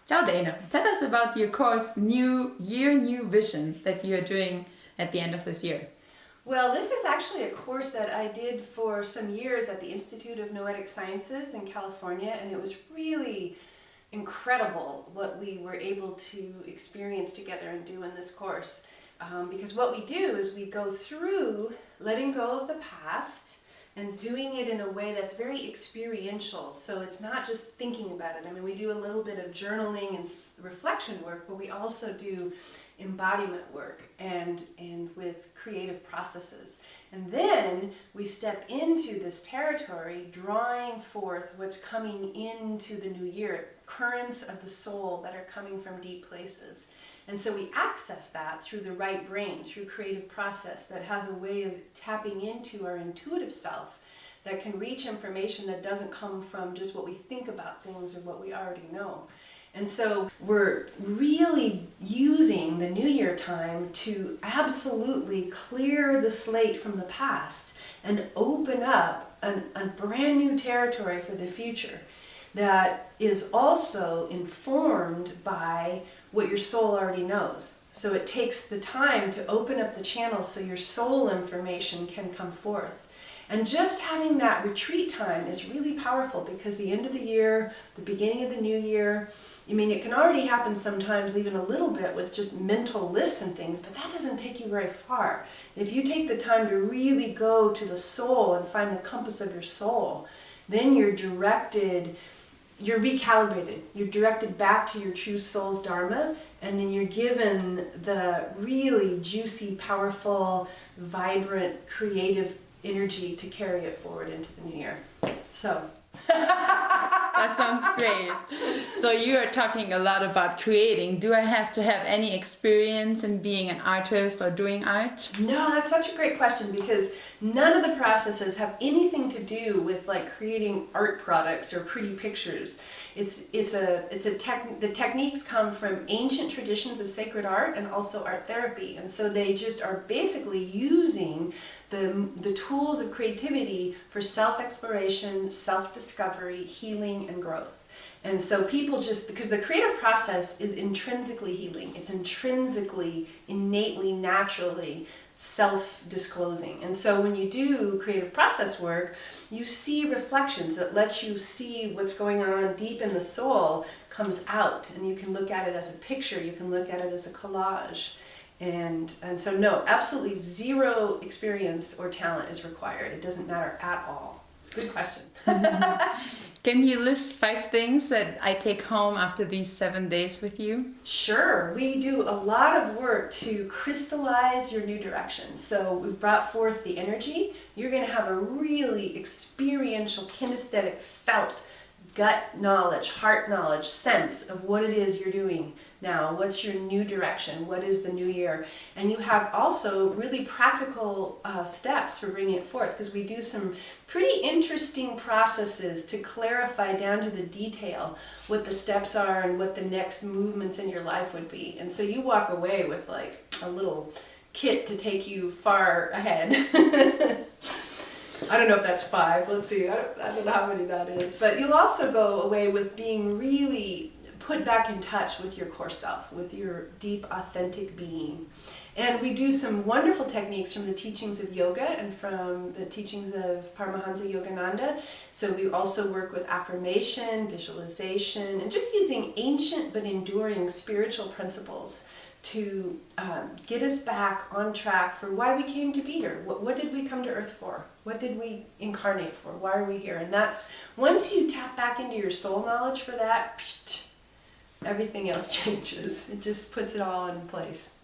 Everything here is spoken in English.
Ciao Dana, tell us about your course New Year, New Vision that you are doing at the end of this year. Well, this is actually a course that I did for some years at the Institute of Noetic Sciences in California, and it was really incredible what we were able to experience together and do in this course. Because what we do is we go through letting go of the past and doing it in a way that's very experiential. So it's not just thinking about it. I mean, we do a little bit of journaling and reflection work, but we also do embodiment work and with creative processes. And then we step into this territory, drawing forth what's coming into the new year, currents of the soul that are coming from deep places. And so we access that through the right brain, through creative process that has a way of tapping into our intuitive self that can reach information that doesn't come from just what we think about things or what we already know. And so we're really using the New Year time to absolutely clear the slate from the past and open up a brand new territory for the future that is also informed by what your soul already knows. So it takes the time to open up the channel so your soul information can come forth. And just having that retreat time is really powerful because the end of the year, the beginning of the new year, I mean, it can already happen sometimes even a little bit with just mental lists and things, but that doesn't take you very far. If you take the time to really go to the soul and find the compass of your soul, then you're directed, you're recalibrated, you're directed back to your true soul's Dharma, and then you're given the really juicy, powerful, vibrant, creative energy to carry it forward into the new year. So That sounds great. So you are talking a lot about creating. Do I have to have any experience in being an artist or doing art? no, that's such a great question because none of the processes have anything to do with like creating art products or pretty pictures. The techniques come from ancient traditions of sacred art and also art therapy, and so they just are basically using the tools of creativity for self-exploration, self-discovery, healing, and growth. And so people just, because the creative process is intrinsically healing, it's intrinsically, innately, naturally self-disclosing. And so when you do creative process work, you see reflections that lets you see what's going on deep in the soul comes out, and you can look at it as a picture, you can look at it as a collage. And so no, absolutely zero experience or talent is required. It doesn't matter at all. Good question. Can you list 5 things that I take home after these 7 days with you? Sure. We do a lot of work to crystallize your new direction. So we've brought forth the energy. You're going to have a really experiential, kinesthetic, felt, gut knowledge, heart knowledge, sense of what it is you're doing now. What's your new direction? What is the new year? And you have also really practical steps for bringing it forth, because we do some pretty interesting processes to clarify down to the detail what the steps are and what the next movements in your life would be. And so you walk away with like a little kit to take you far ahead. I don't know if that's 5. Let's see. I don't know how many that is. But you'll also go away with being really put back in touch with your core self, with your deep, authentic being. And we do some wonderful techniques from the teachings of yoga and from the teachings of Paramahansa Yogananda. So we also work with affirmation, visualization, and just using ancient but enduring spiritual principles to get us back on track for why we came to be here. What did we come to Earth for? What did we incarnate for? Why are we here? And that's, once you tap back into your soul knowledge for that, everything else changes. It just puts it all in place.